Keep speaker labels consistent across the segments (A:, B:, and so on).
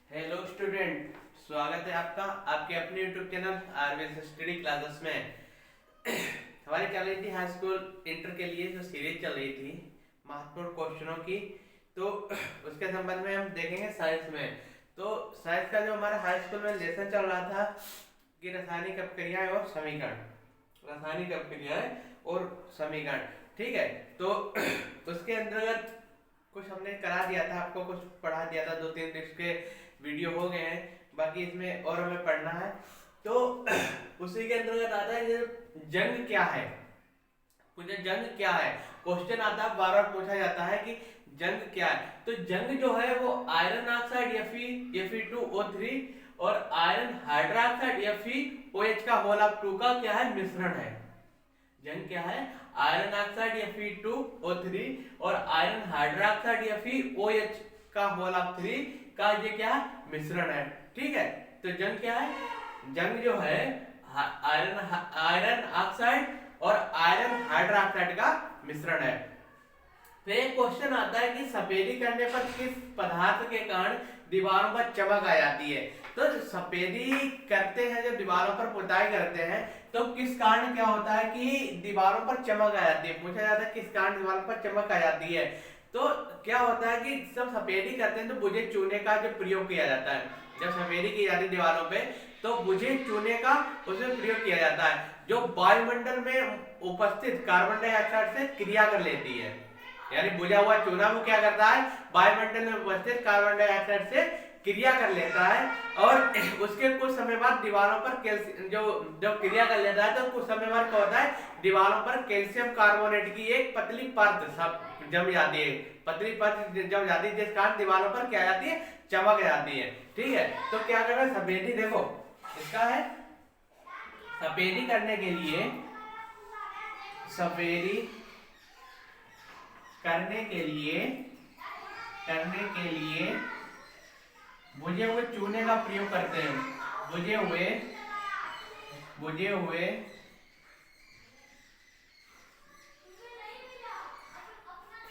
A: Hello student, स्वागत है आपका आपके अपने YouTube channel RVS study classes में। हमारी चल रही थी हाई स्कूल इंटर के लिए जो सीरीज चल रही थी महत्वपूर्ण क्वेश्चनों की, तो उसके संबंध में हम देखेंगे साइंस में। तो साइंस का जो हमारा हाई स्कूल में लेसन चल रहा था कि रासायनिक अपक्रियाएं और समीकरण, रासायनिक अपक्रियाएं और समीकरण, ठीक है। तो उसके अंतर्गत कुछ हमने करा दिया था, आपको कुछ पढ़ा दिया था, 2-3 इसके वीडियो हो गए हैं, बाकी इसमें और हमें पढ़ना है। तो उसी के अंतर्गत आता है कि जंग क्या है, मुझे जंग क्या है क्वेश्चन आता है, बार बार पूछा जाता है कि जंग क्या है। तो जंग जो है वो आयरन ऑक्साइड Fe2O3 और आयरन हाइड्रोक्साइड FeOH का होल ऑफ 2 का क्या है, मिश्रण है। जंग क्या है, आयरन ऑक्साइड Fe2O3 और आयरन हाइड्रोक्साइड FeOH का होल ऑफ 3 का ये क्या मिश्रण है, ठीक है। तो जंग क्या है, जंग जो है आयरन ऑक्साइड और आयरन हाइड्रोक्साइड का मिश्रण है। तो एक क्वेश्चन आता है कि सफेदी करने पर किस पदार्थ के कारण दीवारों पर चमक आ जाती है। तो सफेदी करते हैं, जब दीवारों पर पुताई करते हैं तो किस कारण क्या होता है कि दीवारों पर चमक आ जाती है। पूछा जाता है किस कारण दीवारों पर चमक आ जाती है। तो क्या होता है कि जब सफेदी करते हैं तो बुझे चूने का जो प्रयोग किया जाता है। जब सफेदी की जाती है दीवारों पे तो बुझे चूने का उसमें प्रयोग किया जाता है, जो वायुमंडल में उपस्थित कार्बन डाइऑक्साइड से क्रिया कर लेती है। यानी बुझा हुआ चूना वो क्या करता है, वायुमंडल में उपस्थित कार्बन डाइऑक्साइड से क्रिया कर लेता है और उसके कुछ समय बाद दीवारों पर कैल्शियम जो जब क्रिया कर लेता है तो कुछ समय बाद क्या होता है, दीवारों पर कैल्शियम कार्बोनेट की एक पतली परत सब जम जाती है। पतली परत जम जाती है जिस कारण दीवारों पर क्या जाती है, चमक जाती है, ठीक है। तो क्या कर रहा है, सफेदी देखो इसका है, सफेदी करने के लिए, सफेदी करने के लिए बुझे हुए चूने का प्रयोग करते हैं। बुझे हुए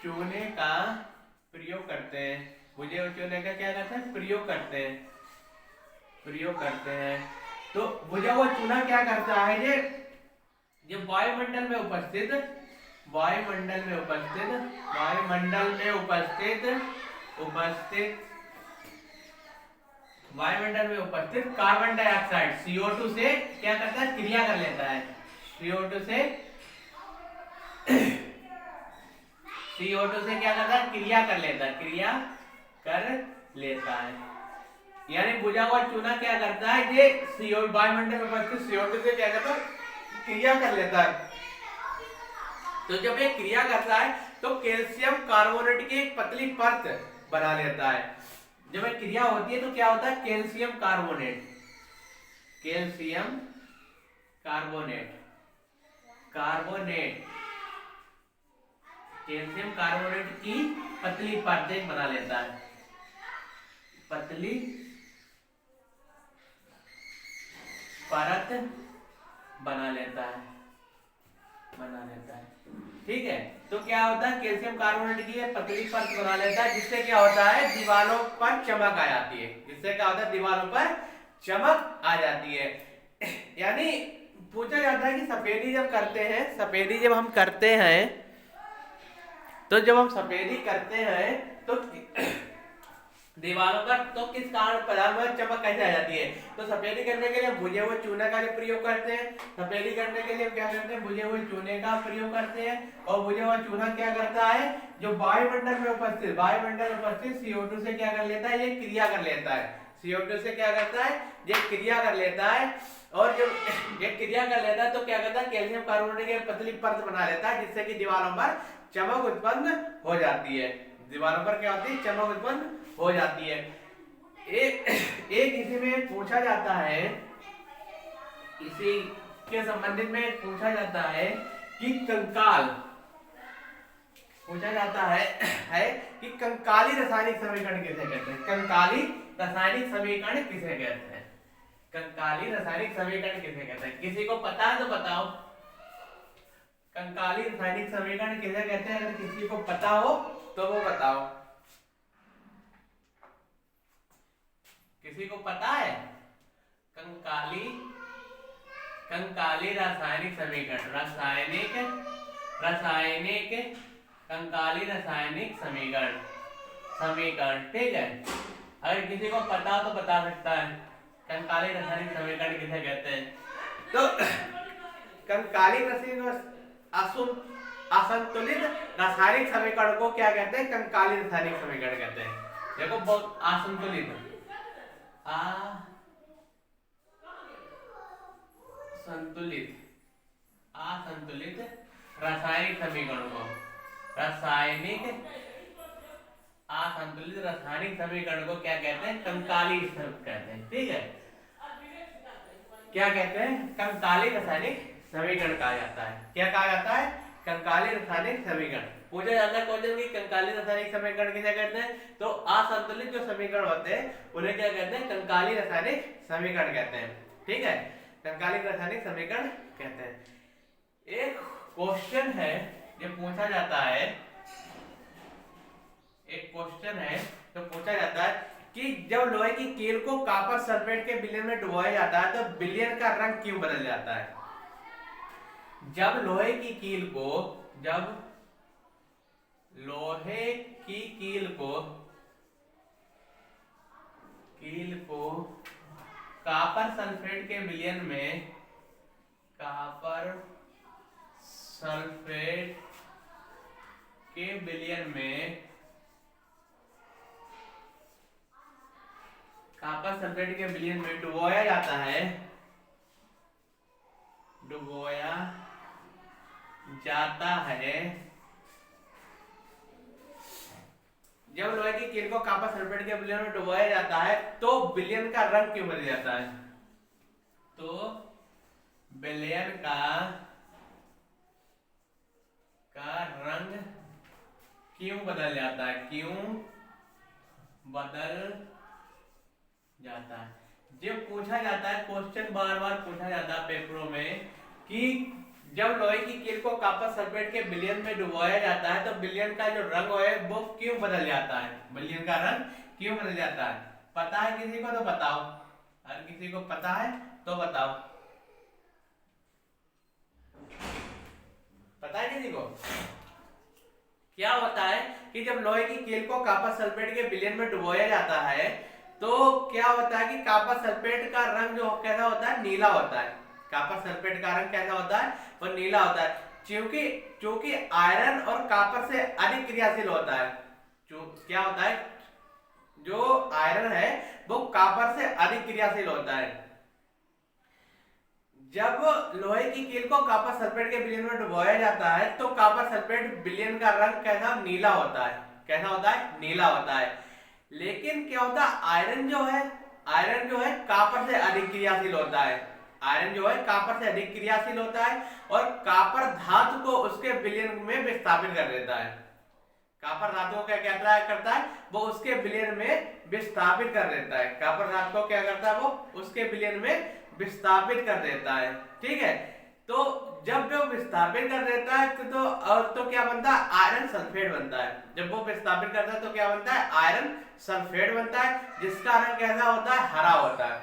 A: चूने का प्रयोग करते हैं। बुझे हुए चूने का क्या करते हैं, प्रयोग करते हैं, प्रयोग करते हैं। तो बुझा हुआ चूना क्या करता है, ये वायुमंडल में उपस्थित वायुमंडल में उपस्थित वायुमंडल में उपस्थित उपस्थित वायुमंडल में उपस्थित कार्बन डाइऑक्साइड CO2 से क्या करता है, क्रिया कर लेता है। CO2 से CO2 से क्या करता है, क्रिया कर लेता है, क्रिया कर लेता है। यानी बुझा हुआ चूना क्या करता है, ये CO वायुमंडल में उपस्थित CO2 से क्या करता है, क्रिया कर लेता है। तो जब ये क्रिया करता है तो कैल्शियम कार्बोनेट की एक पतली परत बना लेता है। जब ये क्रिया होती है तो क्या होता है, calcium carbonate, calcium carbonate carbonate calcium carbonate की पतली परत बना लेता है, पतली परत बना लेता है, ठीक है। तो क्या होता है, कैल्शियम कार्बोनेट की पतली परत बना लेता है, जिससे क्या होता है, दीवारों पर चमक आ जाती है, जिससे क्या होता है, दीवारों पर चमक आ जाती है। यानी पूछा जाता है कि सफेदी जब करते हैं, सफेदी जब हम करते हैं, तो जब हम सफेदी करते हैं तो दीवारों पर तो किस कारण पदार्थ में चमक कैसे आ जाती है। तो सफेदी करने के लिए बुझे हुए चूने का जो प्रयोग करते हैं, सफेदी करने के लिए क्या करते हैं, बुझे हुए चूने का प्रयोग करते हैं। और बुझा हुआ चूना क्या करता है, जो वायुमंडल में उपस्थित CO2 से क्या कर लेता है, ये क्रिया कर लेता है। CO2 से क्या करता है, ये क्रिया कर लेता है। और जब ये क्रिया कर लेता है तो क्या करता है, कैल्शियम कार्बोनेट की पतली परत बना लेता है, जिससे कि दीवारों पर चमक उत्पन्न हो जाती है। दीवारों पर क्या होती है, चमक उत्पन्न हो जाती है। एक इसी में पूछा जाता है, इसी के संबंधित में पूछा जाता है कि कंकाल, पूछा जाता है कि कंकाली रासायनिक समीकरण किसे कहते हैं, कंकाली रासायनिक समीकरण किसे कहते हैं, कंकाली रासायनिक समीकरण किसे कहते हैं। किसी को पता है तो बताओ, कंकाली रासायनिक समीकरण किसे कहते हैं, अगर किसी को पता हो तो वो बताओ। किसी को पता है? कंकाली कंकाली रासायनिक समीकरण, रासायनिक कंकाली रासायनिक समीकरण, ठीक है। अगर किसी को पता हो तो बता सकता है कंकाली रासायनिक समीकरण किसे कहते हैं। तो कंकाली असंतुलित रासायनिक समीकरण को क्या कहते हैं? कंकाली रासायनिक समीकरण कहते हैं। देखो बहुत असंतुलित रासायनिक समीकरण को असंतुलित रासायनिक समीकरण को क्या कहते हैं? कंकाली कहते हैं, ठीक है। क्या कहते हैं? कंकाली रासायनिक समीकरण कहा जाता है। क्या कहा जाता है? कंकाली रासायनिक समीकरण। पूछा जाता है क्वेश्चन की कंकाली रासायनिक समीकरण किसे कहते हैं? तो असंतुलित जो समीकरण होते हैं उन्हें क्या कहते हैं? कंकाली रासायनिक समीकरण कहते हैं, ठीक है। कंकाली रासायनिक समीकरण कहते हैं। एक क्वेश्चन है जो पूछा जाता है, तो पूछा जाता है कि जब लोहे की कील को कॉपर सल्फेट के विलयन में डुबोया जाता है तो विलयन का रंग क्यों बदल जाता है? जब लोहे की कील को कॉपर सल्फेट के विलयन में डुबोया जाता है, जब लोहे की कील को कॉपर सल्फेट के विलयन में डुबोया जाता है तो विलयन का रंग क्यों बदल जाता है? तो विलयन का रंग क्यों बदल जाता है? जब पूछा जाता है क्वेश्चन, बार बार पूछा जाता है पेपरों में कि जब लोहे की कील को कॉपर सल्फेट के विलयन में डुबोया जाता है तो विलयन का जो रंग है वो क्यों बदल जाता है? विलयन का रंग क्यों बदल जाता है? पता है किसी को तो बताओ, अगर किसी को पता है तो बताओ। पता है किसी को? क्या होता है कि जब लोहे की कील को कॉपर सल्फेट के विलयन में डुबोया जाता है तो क्या होता है कि कॉपर सल्फेट का रंग जो कैसा होता है? नीला होता है। कॉपर सल्फेट का रंग कैसा होता है? वो नीला होता है, क्योंकि आयरन और कॉपर से अधिक क्रियाशील होता है। क्या होता है? जो आयरन है वो कॉपर से अधिक क्रियाशील होता है। जब लोहे की कील को कॉपर सल्फेट के विलयन में डुबोया जाता है तो कॉपर सल्फेट विलयन का रंग कैसा? नीला होता है। कैसा होता है? नीला होता है। लेकिन क्या होता है? आयरन जो है कॉपर से अधिक क्रियाशील होता है। और कॉपर धातु को उसके विलयन में विस्थापित कर देता है। कॉपर धातु को क्या करता है? वो उसके विलयन में विस्थापित कर देता है। कॉपर धातु को क्या करता है? वो उसके विलयन में विस्थापित कर देता है, ठीक है। तो जब वो विस्थापित कर देता है तो क्या बनता है? आयरन सल्फेट बनता है। जब वो विस्थापित करता है तो क्या बनता है? आयरन सल्फेट बनता है, जिसका रंग कैसा होता है? हरा होता है।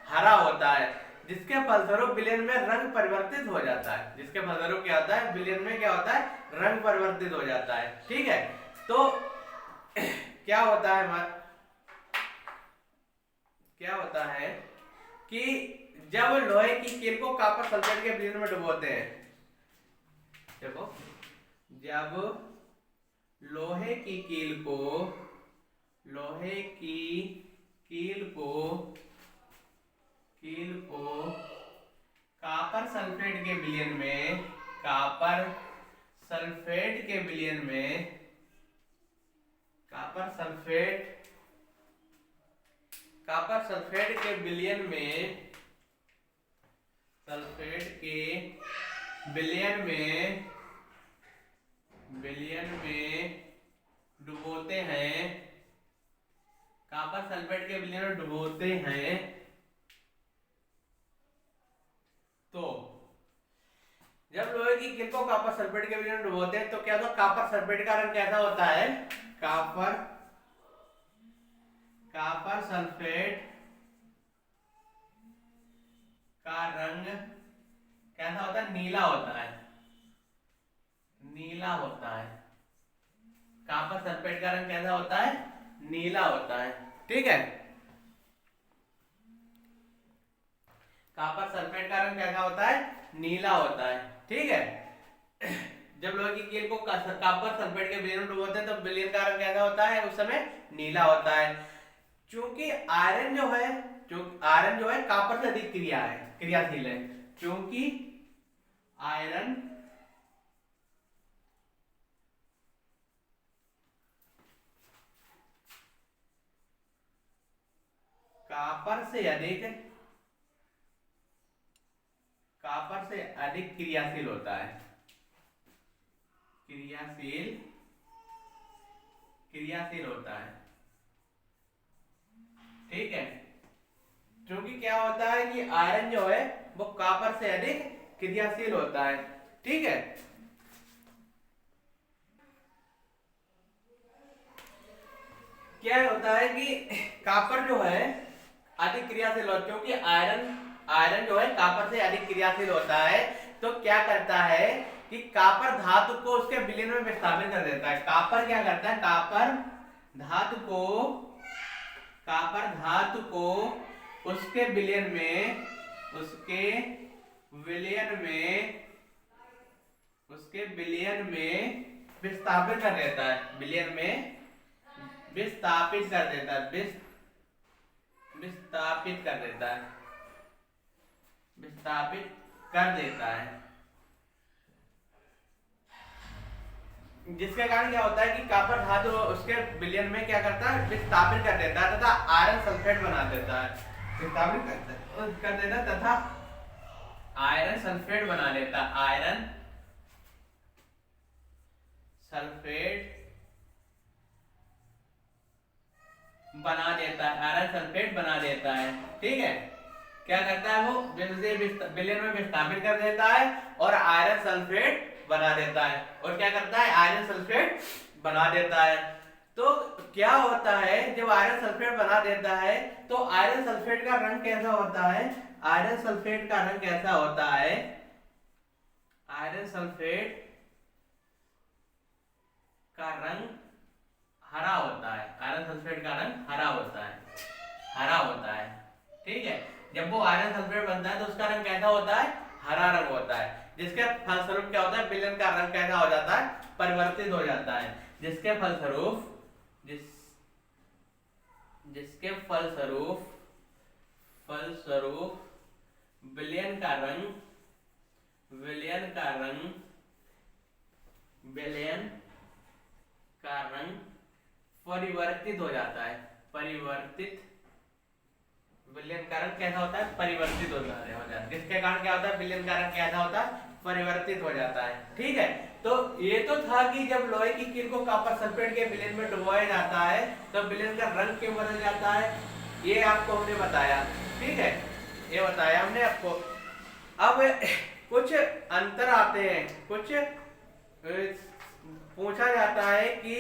A: हरा होता है, जिसके फलस्वरूप विलयन में रंग परिवर्तित हो जाता है। जिसके फलस्वरूप क्या होता है? विलयन में क्या होता है? रंग परिवर्तित हो जाता है, ठीक है। तो क्या होता है कि जब लोहे की कील को कॉपर सल्फेट के विलयन में डुबोते हैं, देखो, जब लोहे की कील को कॉपर सल्फेट के विलयन में डुबोते हैं, कॉपर सल्फेट के विलयन में डुबोते हैं, तो जब लोहे की कील को कॉपर सल्फेट के विलयन में डुबोते हैं तो क्या होता है? कॉपर सल्फेट का रंग कैसा होता है? कॉपर सल्फेट का रंग कैसा होता है? नीला होता है, नीला होता है। कॉपर सल्फेट का रंग कैसा होता है? नीला होता है। ठीक है, कॉपर सल्फेट का रंग कैसा होता है? नीला होता है। ठीक है, जब लोहे की कील को कॉपर सल्फेट के विलयन में डुबोते हैं तो विलयन का रंग कैसा होता है? उस समय नीला होता है। क्योंकि आयरन जो है कॉपर से अधिक क्रियाशील है। क्योंकि आयरन कॉपर से अधिक क्रियाशील होता है। क्रियाशील होता है। ठीक है, क्योंकि क्या होता है कि आयरन जो है वो कॉपर से अधिक क्रियाशील होता है। ठीक है, क्या होता है कि कॉपर जो है अधिक क्रियाशील होता है, क्योंकि आयरन जो है कॉपर से अधिक क्रियाशील होता है। तो क्या करता है कि कॉपर धातु को उसके विलयन में विस्थापित कर देता है। कॉपर क्या करता है? कॉपर धातु को उसके विलयन में विस्थापित कर देता है। विलयन में विस्थापित कर देता है। विस्थापित कर देता है। जिसके कारण क्या होता है कि कॉपर धातु उसके विलयन में क्या करता है? विस्थापित कर देता है तथा आयरन सल्फेट बना देता है। विस्थापित कर देता है तथा आयरन सल्फेट बना देता है। आयरन सल्फेट बना देता है। ठीक है, क्या करता है? वो विलयन में विस्थापित कर देता है और आयरन सल्फेट बना देता है। और क्या करता है? आयरन सल्फेट बना देता है। तो क्या होता है जब आयरन सल्फेट बना देता है तो आयरन सल्फेट का रंग कैसा होता है? आयरन सल्फेट का रंग कैसा होता है? आयरन सल्फेट का रंग हरा होता है। आयरन सल्फेट का रंग हरा होता है। ठीक है, जब वो आयरन सल्फेट बनता है तो उसका रंग कैसा होता है? हरा रंग होता है। जिसके फलस्वरूप क्या होता है? विलयन का रंग कैसा हो जाता है? परिवर्तित हो जाता है। जिसके फलस्वरूप विलयन का रंग परिवर्तित हो जाता है। विलयन का रंग कैसा होता है? परिवर्तित हो जाता है। जिसके कारण क्या होता है? विलयन का रंग कैसा होता है? परिवर्तित हो जाता है। ठीक है, तो ये तो था कि जब लोहे की कील को कॉपर सल्फेट के विलयन में डुबोया जाता है तो विलयन का रंग क्यों बदल जाता है, ये आपको हमने बताया। ठीक है, ये बताया हमने आपको। अब कुछ अंतर आते हैं। कुछ पूछा जाता है कि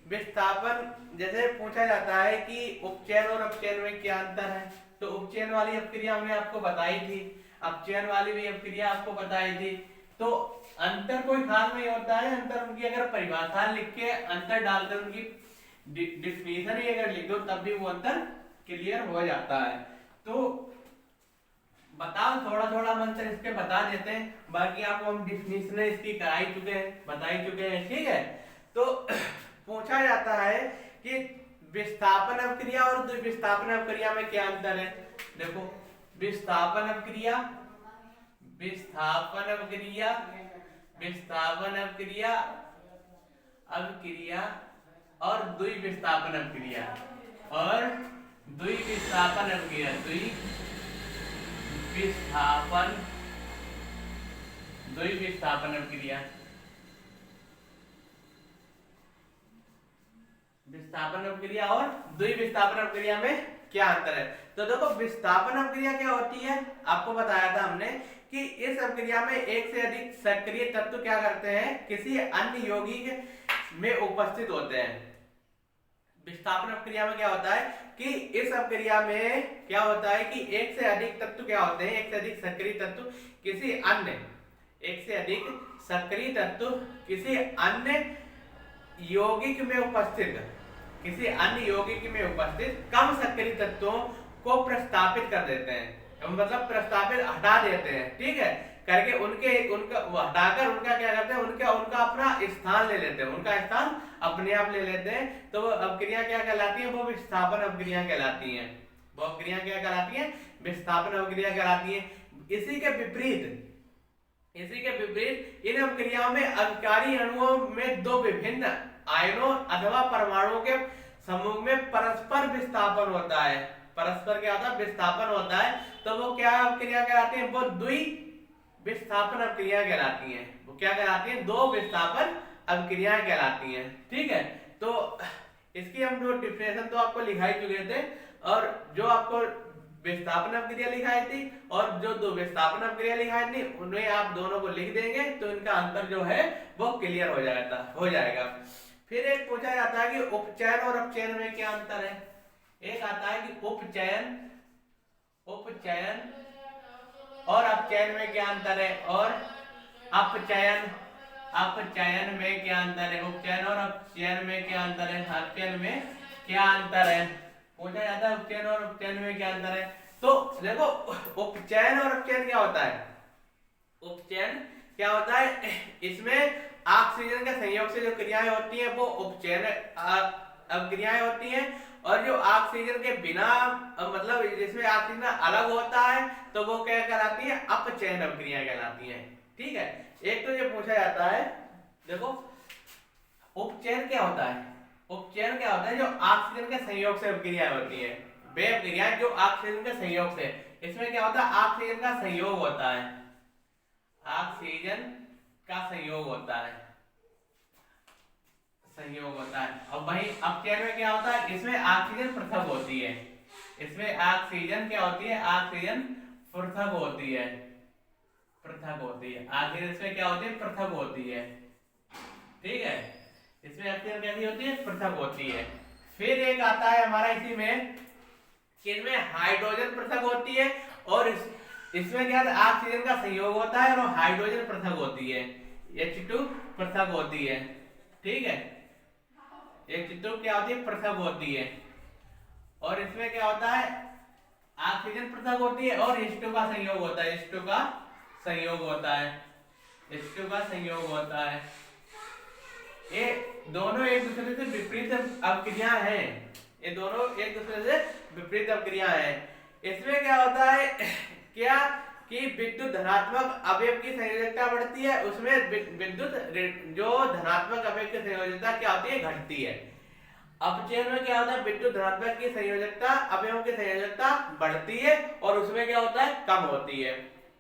A: विस्थापन, जैसे पूछा जाता है कि उपचयन और अपचयन में क्या अंतर है। तो उपचयन वाली अपक्रिया हमने आपको बताई थी, अपचयन वाली भी अपक्रिया आपको बताई थी। तो अंतर कोई खास नहीं होता है। अंतर उनकी अगर परिभाषा लिख के अंतर डालकर उनकी डिफिनीशन ही अगर लिख दो तब भी वो अंतर क्लियर हो जाता है। तो बताओ, थोड़ा थोड़ा अंतर इसके बता देते हैं, बाकी आपको हम डिफिनीशन इसकी बता ही चुके हैं। ठीक है, तो पूछा जाता है कि विस्थापन अपक्रिया और द्विविस्थापन अपक्रिया में क्या अंतर है। देखो, विस्थापन अपक्रिया और द्विविस्थापन अपक्रिया विस्थापन अपक्रिया और द्विविस्थापन अपक्रिया में क्या अंतर है। तो देखो, विस्थापन अपक्रिया क्या होती है, आपको बताया था हमने कि इस अपक्रिया में एक से अधिक सक्रिय तत्व क्या करते हैं, किसी अन्य यौगिक में उपस्थित होते हैं। विस्थापन अपक्रिया में क्या होता है कि इस अपक्रिया में क्या होता है कि एक से अधिक तत्व क्या होते हैं, एक से अधिक सक्रिय तत्व किसी अन्य एक से अधिक सक्रिय तत्व किसी अन्य यौगिक में उपस्थित कम सक्रिय तत्वों को प्रस्तापित कर देते हैं, मतलब प्रस्तापित हटा देते हैं, ठीक है, करके उनका हटाकर उनका क्या करते हैं, उनका अपना स्थान ले लेते हैं, उनका स्थान अपने आप ले लेते हैं। तो वो अपक्रिया क्या कहलाती है, वो विस्थापन अपक्रिया कहलाती है। वो अपक्रिया क्या कहलाती है, विस्थापन अपक्रिया कहलाती है। इसी के विपरीत इन अपक्रियाओं में अभिकारी अणुओं में दो विभिन्न आयनों अथवा परमाणुओं के समूह में परस्पर विस्थापन होता है। परस्पर क्या होता है, विस्थापन होता है। तो वो क्या अपक्रिया कहलाती है, वो द्वि विस्थापन अपक्रिया कहलाती हैं। वो क्या कहलाती हैं, दो विस्थापन अपक्रियाएं कहलाती हैं, ठीक है। तो इसकी हम जो डिफिनेशन तो आपको लिखाई चुके थे, और जो आपको विस्थापन अपक्रिया लिखाई थी और जो दो विस्थापन अपक्रिया लिखाई थी, उन्हें आप दोनों को लिख देंगे तो इनका अंतर जो है वो क्लियर हो जाएगा। फिर एक पूछा जाता है कि उपचयन और अपचयन में क्या अंतर है। एक आता है कि उपचयन और अपचयन में क्या अंतर है, और अपचयन में क्या अंतर है, उपचयन और अपचयन में क्या अंतर है, अपचयन में क्या अंतर है, पूछा जाता है उपचयन और अपचयन में क्या अंतर है। तो देखो उपचयन और अपचयन क्या होता है, उपचयन क्या होता है, इसमें ऑक्सीजन के संयोग से जो क्रियाएं होती हैं वो उपचयन अपक्रियाएं होती हैं, और जो ऑक्सीजन के बिना मतलब जिसमें ऑक्सीजन अलग होता है तो वो क्या कहलाती है, अपचयन अपक्रिया कहलाती हैं, ठीक है। एक तो ये पूछा जाता है, देखो उपचयन क्या होता है, उपचयन क्या होता है, जो ऑक्सीजन के संयोग से अपक्रियाएं होती है, वे अपक्रियाएं जो ऑक्सीजन के संयोग से, इसमें क्या होता है, ऑक्सीजन का संयोग होता है, ऑक्सीजन का संयोग होता है, और वही अपचयन में क्या होता है, इसमें ऑक्सीजन पृथक होती है, इसमें ऑक्सीजन क्या होती है, ऑक्सीजन पृथक होती है, ऑक्सीजन इसमें क्या होती है, पृथक होती है, ठीक है। इसमें ऑक्सीजन कैसी होती है, पृथक होती है। फिर एक आता है हमारा इसी में कि इनमें हाइड्रोजन पृथक होती है, और इसमें क्या है, ऑक्सीजन का संयोग होता है और हाइड्रोजन पृथक होती है, H2 पृथक होती है, ठीक है। H2 क्या होती है, पृथक होती है, और इसमें क्या होता है, ऑक्सीजन पृथक होती है और H2 का संयोग होता है, H2 का संयोग होता है। ये दोनों एक दूसरे से विपरीत अपक्रिया हैं, ये दोनों एक दूसरे से विपरीत अपक्रिया हैं। इसमें क्या होता है क्या कि विद्युत धनात्मक अवयव की संयोजकता बढ़ती है, उसमें विद्युत जो धनात्मक अवयव की संयोजकता क्या होती है, घटती है। अपचयन में क्या होता है, विद्युत धनात्मक की संयोजकता अवयवों की संयोजकता बढ़ती है और उसमें क्या होता है, कम होती है,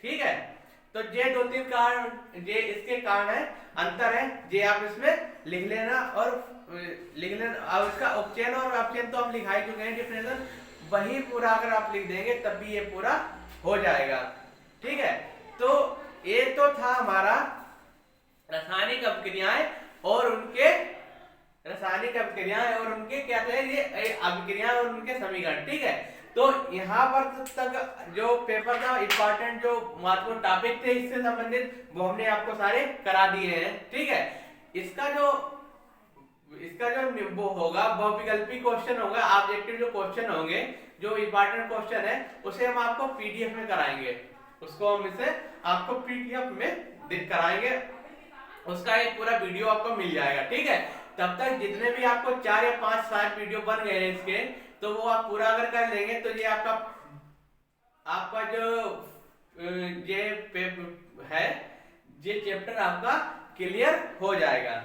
A: ठीक है। तो ये दो तीन कारण, ये इसके कारण है, अंतर है, ये आप इसमें लिख लेना और अब इसका उपचयन और अपचयन तो हम लिखा ही चुके हैं डिफिनेशन, वही पूरा अगर आप लिख देंगे तब भी ये पूरा हो जाएगा, ठीक है। तो ये तो था हमारा रासायनिक अपक्रियाएं और उनके क्या थे, ये अपक्रियाएं और उनके समीकरण, ठीक है। तो यहाँ पर तक जो पेपर था इंपॉर्टेंट जो महत्वपूर्ण टॉपिक थे इससे संबंधित वो हमने आपको सारे करा दिए हैं, ठीक है। इसका जो वो होगा वो विकल्पी क्वेश्चन होगा, ऑब्जेक्टिव जो क्वेश्चन होंगे, जो इंपॉर्टेंट क्वेश्चन है उसे हम आपको पीडीएफ में कराएंगे, उसको हम इसे आपको पीडीएफ में कराएंगे, उसका एक पूरा वीडियो आपको मिल जाएगा, ठीक है। तब तक जितने भी आपको 4 या 5 शायद वीडियो बन गए हैं इसके, तो वो आप पूरा अगर कर लेंगे तो ये आपका जो ये है ये चैप्टर आपका क्लियर हो जाएगा,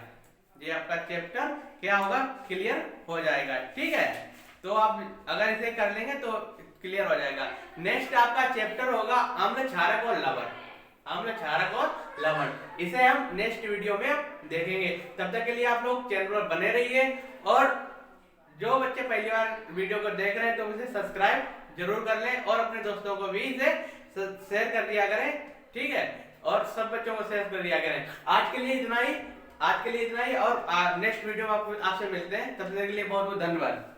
A: ये आपका चैप्टर क्या होगा, क्लियर हो जाएगा, ठीक है। तो आप अगर इसे कर लेंगे तो क्लियर हो जाएगा। नेक्स्ट आपका चैप्टर होगा अम्ल क्षारक और लवण, इसे हम नेक्स्ट वीडियो में देखेंगे। तब तक के लिए आप लोग चैनल पर बने रहिए, और जो बच्चे पहली बार वीडियो को देख रहे हैं तो उसे सब्सक्राइब जरूर कर लें और अपने दोस्तों को भी इसे शेयर कर दिया करें, ठीक है, और सब बच्चों को शेयर कर दिया करें। आज के लिए इतना ही, आज के लिए इतना ही, और नेक्स्ट वीडियो में आपसे मिलते हैं। तब तक के लिए बहुत बहुत धन्यवाद।